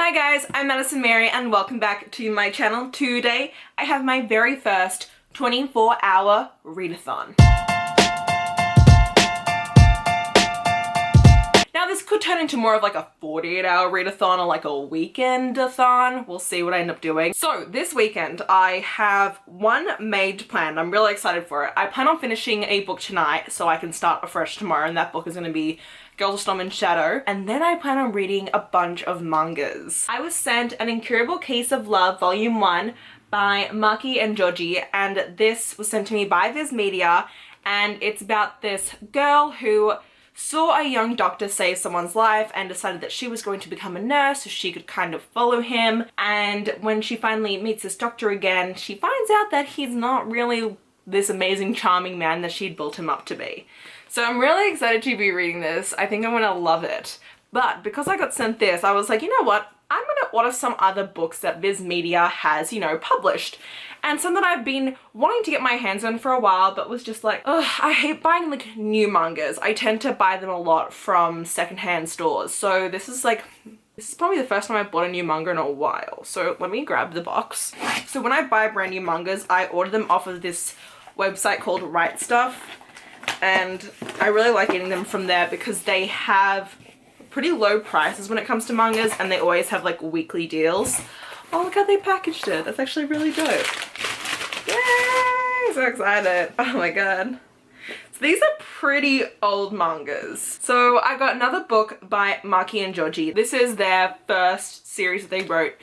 Hi guys, I'm Madison Mary and welcome back to my channel. Today I have my very first 24-hour readathon. Now this could turn into more of like a 48-hour readathon or like a weekend-a-thon. We'll see what I end up doing. So this weekend I have one made planned. I'm really excited for it. I plan on finishing a book tonight so I can start afresh tomorrow, and that book is going to be ɪ봏ᴏᴅᴅᴅᴅ. And then I plan on reading a bunch of mangas. I was sent An Incurable Case of Love Volume 1 by Maki and Joji, and this was sent to me by Viz Media, and it's about this girl who saw a young doctor save someone's life and decided that she was going to become a nurse so she could kind of follow him. And when she finally meets this doctor again, she finds out that he's not really this amazing charming man that she'd built him up to be. So I'm really excited to be reading this. I think I'm gonna love it. But because I got sent this, I was like, you know what? I'm gonna order some other books that Viz Media has, published. And some that I've been wanting to get my hands on for a while, but was just like, ugh, I hate buying like new mangas. I tend to buy them a lot from secondhand stores. So this is probably the first time I bought a new manga in a while. So let me grab the box. So when I buy brand new mangas, I order them off of this website called Right Stuff. And I really like getting them from there because they have pretty low prices when it comes to mangas, and they always have like weekly deals. Oh, look how they packaged it. That's actually really dope. Yay! So excited. Oh my god. So these are pretty old mangas. So I got another book by Maki and Joji. This is their first series that they wrote,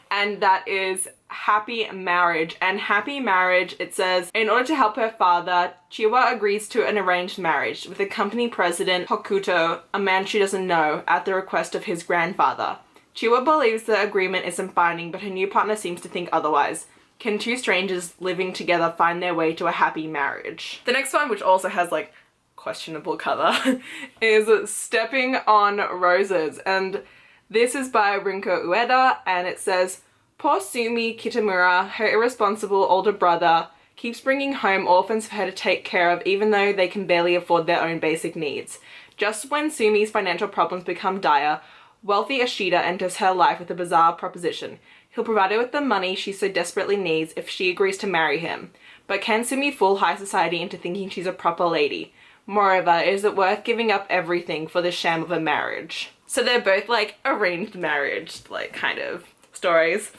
and that is Happy Marriage. And Happy Marriage, it says, in order to help her father, Chiwa agrees to an arranged marriage with the company president Hokuto, a man she doesn't know, at the request of his grandfather. Chiwa believes the agreement isn't binding, but her new partner seems to think otherwise. Can two strangers living together find their way to a happy marriage? The next one, which also has like questionable cover, is Stepping on Roses, and this is by Rinko Ueda, and it says, poor Sumi Kitamura, her irresponsible older brother, keeps bringing home orphans for her to take care of even though they can barely afford their own basic needs. Just when Sumi's financial problems become dire, wealthy Ashita enters her life with a bizarre proposition. He'll provide her with the money she so desperately needs if she agrees to marry him. But can Sumi fool high society into thinking she's a proper lady? Moreover, is it worth giving up everything for the sham of a marriage? So they're both like arranged marriage, like kind of stories.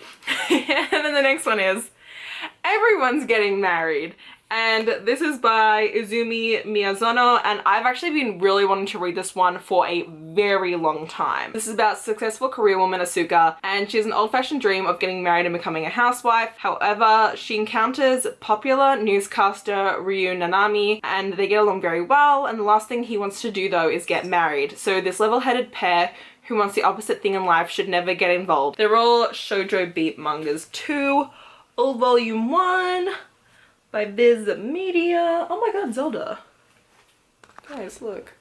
And then the next one is Everyone's Getting Married, and this is by Izumi Miyazono, and I've actually been really wanting to read this one for a very long time. This is about successful career woman Asuka, and she has an old-fashioned dream of getting married and becoming a housewife. However, she encounters popular newscaster Ryu Nanami, and they get along very well, and the last thing he wants to do though is get married. So this level-headed pair who wants the opposite thing in life should never get involved. They're all shoujo beat mangas too. All Volume 1 by Viz Media. Oh my god, Zelda. Guys, look.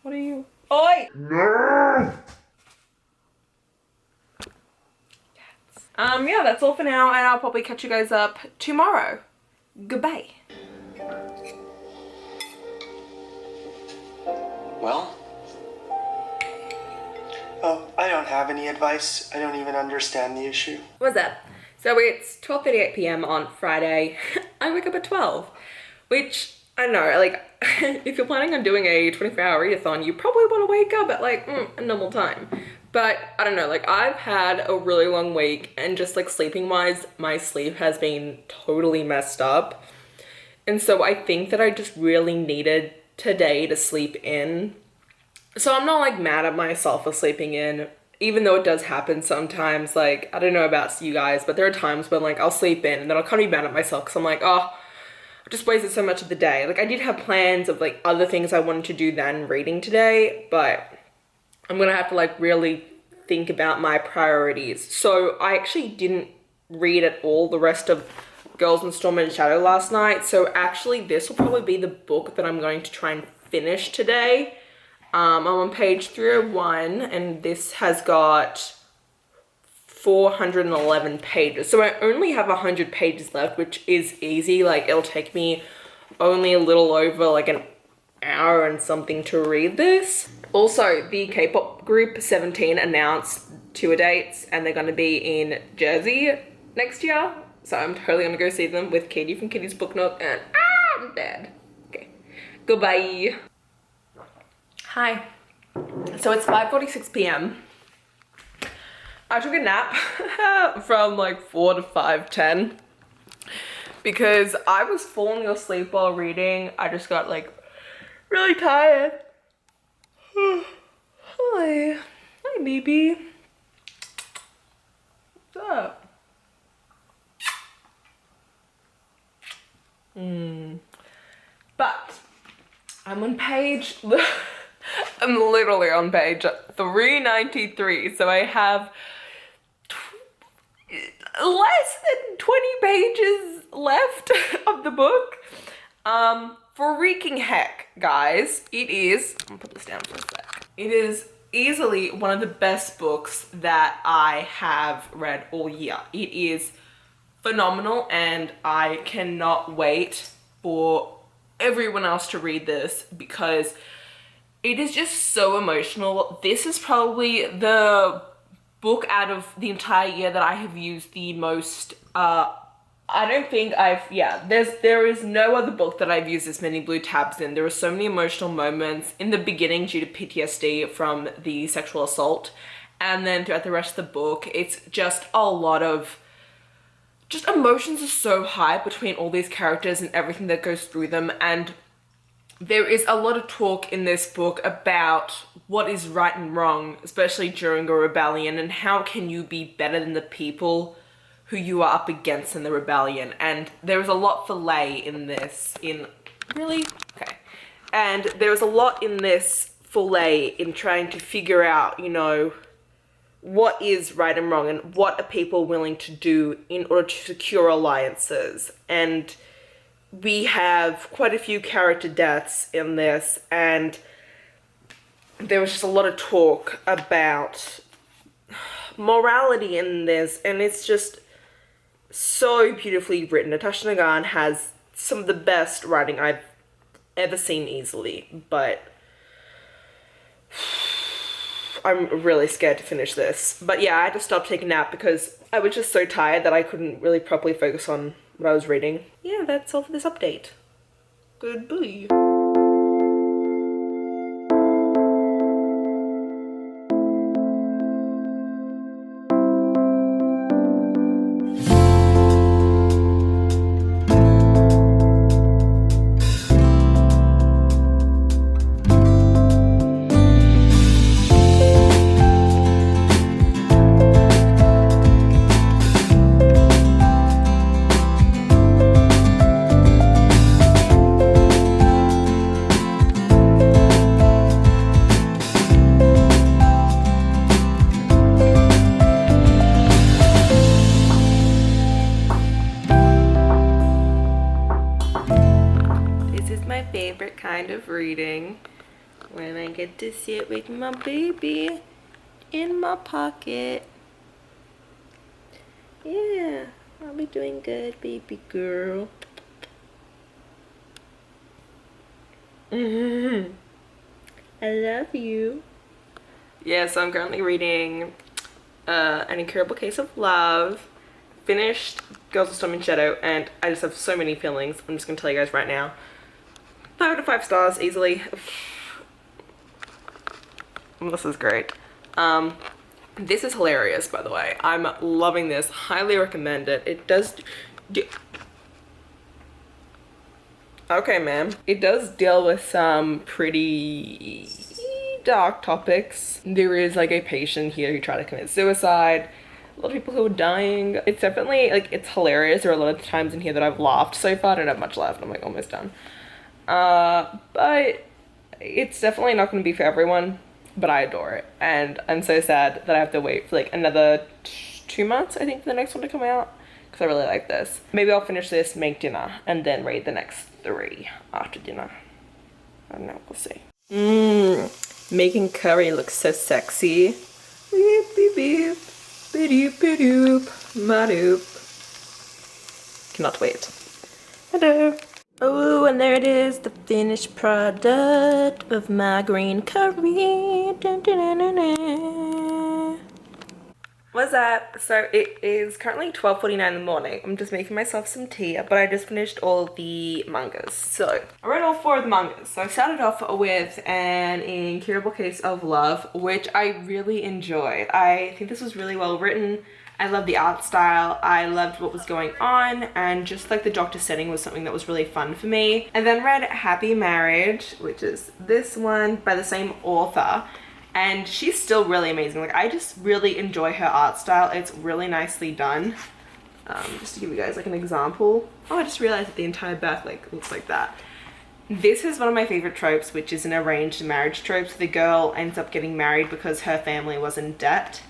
What are you? Oi! No! Yeah, that's all for now, and I'll probably catch you guys up tomorrow. Goodbye. Well? Oh, I don't have any advice. I don't even understand the issue. What's up? So it's 12:38 p.m. on Friday. I wake up at 12, which, I don't know, like, if you're planning on doing a 24-hour readathon, you probably want to wake up at like a normal time. But I don't know, like, I've had a really long week, and just like sleeping wise, my sleep has been totally messed up. And so I think that I just really needed today to sleep in. So I'm not like mad at myself for sleeping in, even though it does happen sometimes. Like, I don't know about you guys, but there are times when like I'll sleep in and then I'll kind of be mad at myself because I'm like, oh, I just wasted so much of the day. Like, I did have plans of like other things I wanted to do than reading today, but I'm gonna have to like really think about my priorities. So I actually didn't read at all the rest of Girls in Storm and Shadow last night. So actually this will probably be the book that I'm going to try and finish today. I'm on page 301, and this has got 411 pages. So I only have 100 pages left, which is easy. Like, it'll take me only a little over like an hour and something to read this. Also, the K-pop group 17 announced tour dates and they're gonna be in Jersey next year. So I'm totally gonna go see them with Katie from Kitty's Book Nook and I'm dead. Okay, goodbye. Hi. So it's 5:46 p.m. I took a nap from like 4 to 5:10 because I was falling asleep while reading. I just got like really tired. Hi. Hi, baby. What's up? But I'm on page, I'm literally on page 393. So I have less than 20 pages left of the book. Freaking heck, guys. It is, I'm gonna put this down for a sec. It is easily one of the best books that I have read all year. It is phenomenal and I cannot wait for everyone else to read this because it is just so emotional. This is probably the book out of the entire year that I have used the most. I don't think there is no other book that I've used this many blue tabs in. There are so many emotional moments in the beginning due to PTSD from the sexual assault, and then throughout the rest of the book, it's just a lot of emotions are so high between all these characters and everything that goes through them. And there is a lot of talk in this book about what is right and wrong, especially during a rebellion, and how can you be better than the people who you are up against in the rebellion. And there is a lot for ḻeɪ in this, and there is a lot in this for ḻeɪ in trying to figure out, you know, what is right and wrong and what are people willing to do in order to secure alliances. And we have quite a few character deaths in this, and there was just a lot of talk about morality in this, and it's just so beautifully written. Natasha Nagan has some of the best writing I've ever seen easily, but I'm really scared to finish this. But yeah, I had to stop taking a nap because I was just so tired that I couldn't really properly focus on what I was reading. Yeah, that's all for this update. Goodbye. Kind of reading when I get to sit with my baby in my pocket. Yeah, I'll be doing good, baby girl. I love you. Yeah, so I'm currently reading An Incurable Case of Love. Finished Girls of Storm and Shadow, and I just have so many feelings. I'm just gonna tell you guys right now. 5 out of 5 stars easily. This is great. This is hilarious, by the way. I'm loving this. Highly recommend it. It does okay, ma'am. It does deal with some pretty dark topics. There is like a patient here who tried to commit suicide. A lot of people who are dying. It's definitely like, it's hilarious. There are a lot of times in here that I've laughed so far. I don't have much left. I'm like almost done. But it's definitely not going to be for everyone, but I adore it. And I'm so sad that I have to wait for like another 2 months, I think, for the next one to come out, because I really like this. Maybe I'll finish this, make dinner, and then read the next 3 after dinner. I don't know, we'll see. Making curry looks so sexy. Beep, beep, beep. Beep, beep, doop. Ma-doop. Cannot wait. Hello. Oh, and there it is, the finished product of my green curry. Dun, dun, dun, dun, dun. What's up? So it is currently 12:49 in the morning. I'm just making myself some tea, but I just finished all the mangas. So I read all 4 of the mangas. So I started off with an Incurable Case of Love, which I really enjoyed. I think this was really well written. I loved the art style, I loved what was going on, and just like the doctor setting was something that was really fun for me. And then read Happy Marriage, which is this one by the same author. And she's still really amazing. Like, I just really enjoy her art style. It's really nicely done. Just to give you guys like an example. Oh, I just realized that the entire back like looks like that. This is one of my favorite tropes, which is an arranged marriage trope. So the girl ends up getting married because her family was in debt.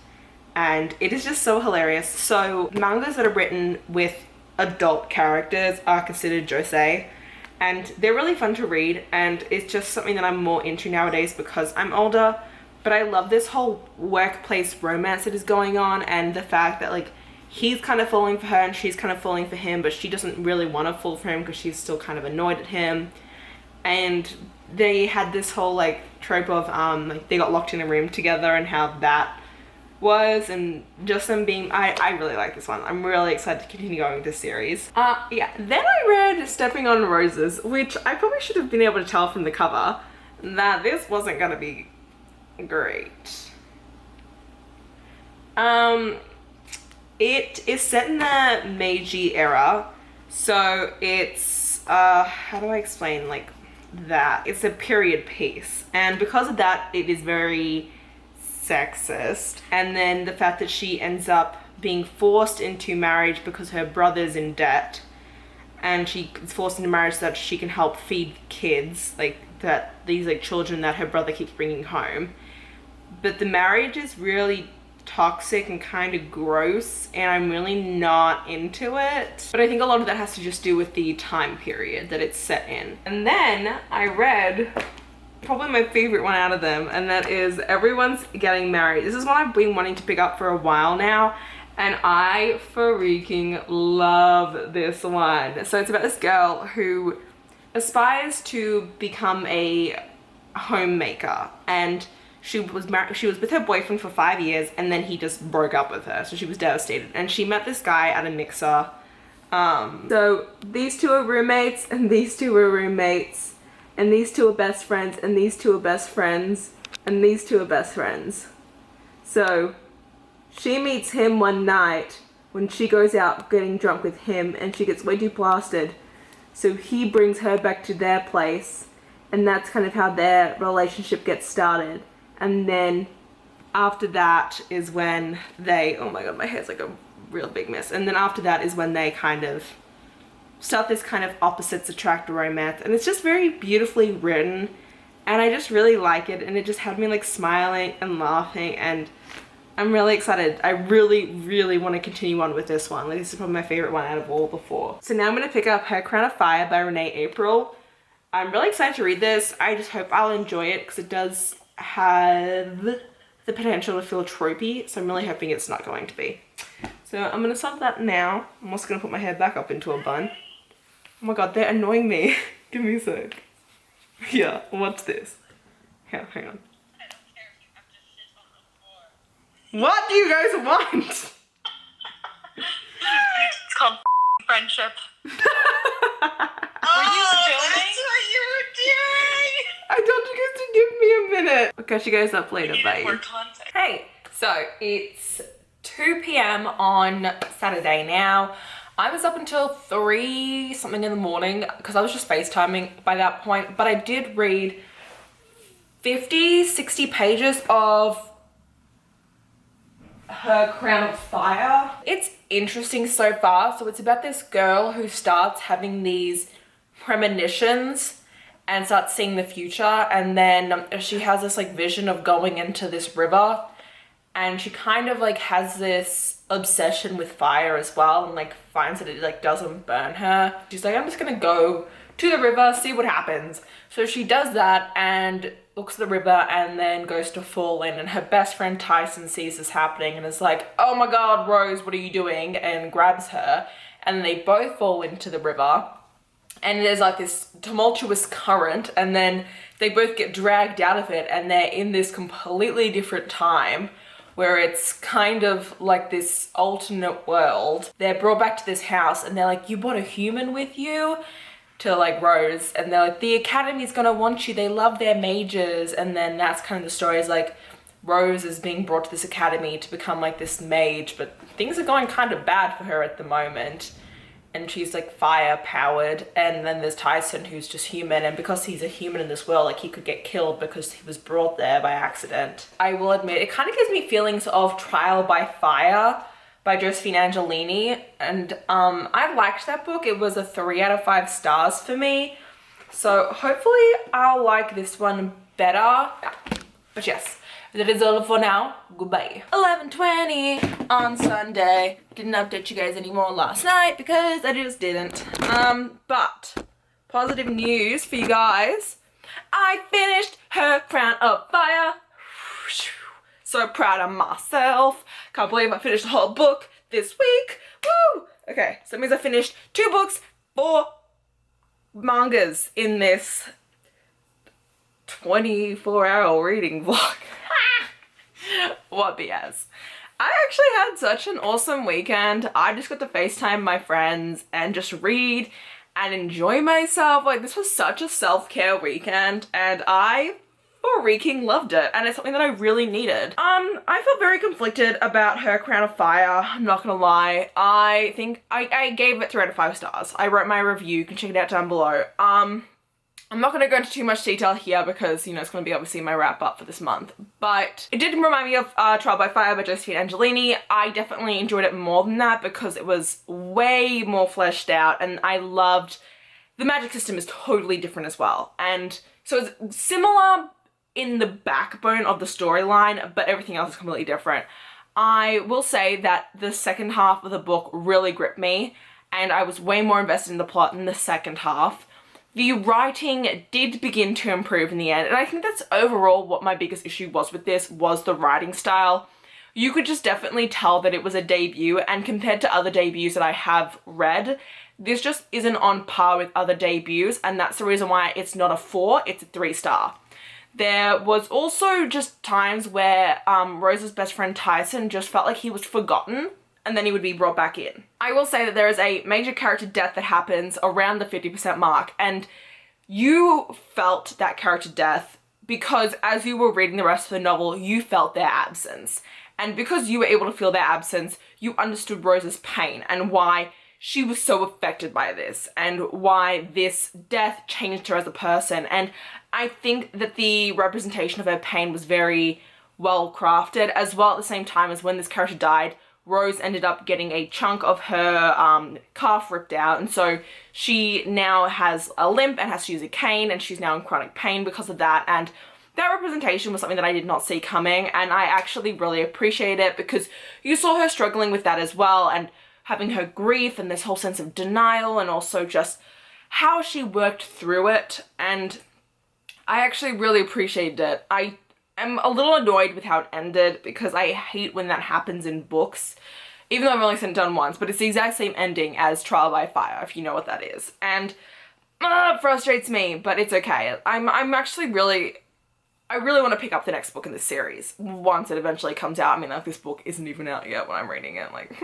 And it is just so hilarious. So mangas that are written with adult characters are considered josei. And they're really fun to read. And it's just something that I'm more into nowadays because I'm older. But I love this whole workplace romance that is going on, and the fact that like he's kind of falling for her and she's kind of falling for him, but she doesn't really want to fall for him because she's still kind of annoyed at him. And they had this whole like trope of like they got locked in a room together and how that was, and just them being I really like this one. I'm really excited to continue going with this series. Yeah, then I read Stepping on Roses, which I probably should have been able to tell from the cover that this wasn't gonna be great. It is set in the Meiji era, so it's how do I explain like that? It's a period piece, and because of that it is very sexist. And then the fact that she ends up being forced into marriage because her brother's in debt, and she is forced into marriage so that she can help feed kids, like that these like children that her brother keeps bringing home. But the marriage is really toxic and kind of gross, and I'm really not into it. But I think a lot of that has to just do with the time period that it's set in. And then I read probably my favorite one out of them, and that is Everyone's Getting Married. This is one I've been wanting to pick up for a while now, and I freaking love this one. So it's about this girl who aspires to become a homemaker, and she was with her boyfriend for 5 years, and then he just broke up with her, so she was devastated. And she met this guy at a mixer. So these two are roommates, and these two are roommates, and these two are best friends, and these two are best friends, and these two are best friends. So she meets him one night when she goes out getting drunk with him, and she gets way too blasted. So he brings her back to their place, and that's kind of how their relationship gets started. And then after that is when they, oh my god, my hair's like a real big mess. And then after that is when they kind of start this kind of opposites attract romance. And it's just very beautifully written, and I just really like it. And it just had me like smiling and laughing, and I'm really excited. I really want to continue on with this one. Like, this is probably my favorite one out of all the 4. So now I'm going to pick up Her Crown of Fire by Renee April. I'm really excited to read this. I just hope I'll enjoy it because it does have the potential to feel tropey, so I'm really hoping it's not going to be. So I'm going to start that now. I'm also going to put my hair back up into a bun. Oh my god, they're annoying me. Give me a sec. Yeah, what's this? Yeah, hang on. I don't care if you have to shit on the floor. What do you guys want? It's called friendship. Were you filming? That's what you were doing! I told you guys to give me a minute. I'll catch you guys up later, bye. More content. Hey, so it's 2 p.m. on Saturday now. I was up until 3 something in the morning because I was just FaceTiming by that point, but I did read 60 pages of Her Crown of Fire. It's interesting so far. So it's about this girl who starts having these premonitions and starts seeing the future, and then she has this like vision of going into this river, and she kind of like has this obsession with fire as well, and like finds that it like doesn't burn her. She's like, I'm just gonna go to the river, see what happens. So she does that and looks at the river and then goes to fall in, and her best friend Tyson sees this happening and is like, oh my god, Rose, what are you doing? And grabs her, and they both fall into the river. And there's like this tumultuous current, and then they both get dragged out of it, and they're in this completely different time where it's kind of like this alternate world. They're brought back to this house and they're like, you brought a human with you? To like Rose, and they're like, the academy's gonna want you, they love their mages. And then that's kind of the story, is like Rose is being brought to this academy to become like this mage, but things are going kind of bad for her at the moment. And she's like fire powered, and then there's Tyson, who's just human, and because he's a human in this world, like he could get killed because he was brought there by accident. I will admit, it kind of gives me feelings of Trial by Fire by Josephine Angelini, and I liked that book. It was a 3 out of 5 stars for me, so hopefully I'll like this one better. Yeah. But yes, that is all for now. Goodbye. 11:20 on Sunday. Didn't update you guys anymore last night because I just didn't. But positive news for you guys. I finished Her Crown of Fire. So proud of myself. Can't believe I finished the whole book this week. Woo! Okay, so that means I finished 2 books, 4 mangas in this 24-hour reading vlog. What BS. I actually had such an awesome weekend. I just got to FaceTime my friends and just read and enjoy myself. Like, this was such a self-care weekend, and I freaking loved it, and it's something that I really needed. I felt very conflicted about Her Crown of Fire, I'm not gonna lie. I think I gave it 3 out of 5 stars. I wrote my review, you can check it out down below. I'm not gonna go into too much detail here because, you know, it's gonna be obviously my wrap up for this month, but it did remind me of Trial by Fire by Josephine Angelini. I definitely enjoyed it more than that because it was way more fleshed out, and I loved the magic system is totally different as well. And so it's similar in the backbone of the storyline, but everything else is completely different. I will say that the second half of the book really gripped me, and I was way more invested in the plot in the second half. The writing did begin to improve in the end, and I think that's overall what my biggest issue was with this, was the writing style. You could just definitely tell that it was a debut, and compared to other debuts that I have read, this just isn't on par with other debuts, and that's the reason why it's not a 4, it's a 3-star. There was also just times where Rose's best friend Tyson just felt like he was forgotten, and then he would be brought back in. I will say that there is a major character death that happens around the 50% mark, and you felt that character death because as you were reading the rest of the novel, you felt their absence. And because you were able to feel their absence, you understood Rose's pain and why she was so affected by this and why this death changed her as a person. And I think that the representation of her pain was very well crafted, as well at the same time as when this character died, Rose ended up getting a chunk of her calf ripped out, and so she now has a limp and has to use a cane, and she's now in chronic pain because of that. And that representation was something that I did not see coming, and I actually really appreciate it because you saw her struggling with that as well, and having her grief and this whole sense of denial, and also just how she worked through it, and I actually really appreciated it. I am a little annoyed with how it ended because I hate when that happens in books, even though I've only seen it done once, but it's the exact same ending as Trial by Fire, if you know what that is. And it frustrates me, but it's okay. I'm actually I really want to pick up the next book in this series once it eventually comes out. I mean, like, this book isn't even out yet when I'm reading it, like,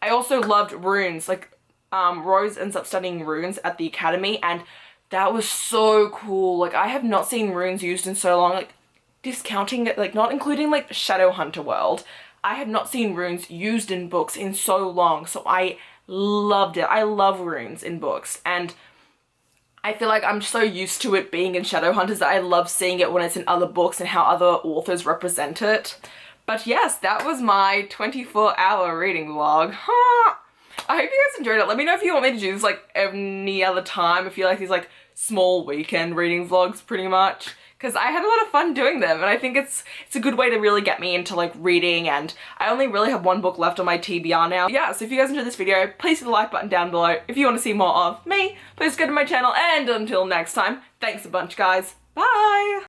I also loved runes. Like, Rose ends up studying runes at the academy, and that was so cool. Like, I have not seen runes used in so long, like, discounting it, like, not including, like, Shadowhunter World. I have not seen runes used in books in so long, so I loved it. I love runes in books, and I feel like I'm so used to it being in Shadowhunters that I love seeing it when it's in other books and how other authors represent it. But yes, that was my 24-hour reading vlog. I hope you guys enjoyed it. Let me know if you want me to do this like any other time. I feel like these like small weekend reading vlogs pretty much, because I had a lot of fun doing them, and I think it's a good way to really get me into like reading, and I only really have 1 book left on my TBR now. Yeah, so if you guys enjoyed this video, please hit the like button down below. If you want to see more of me, please go to my channel, and until next time, thanks a bunch guys. Bye!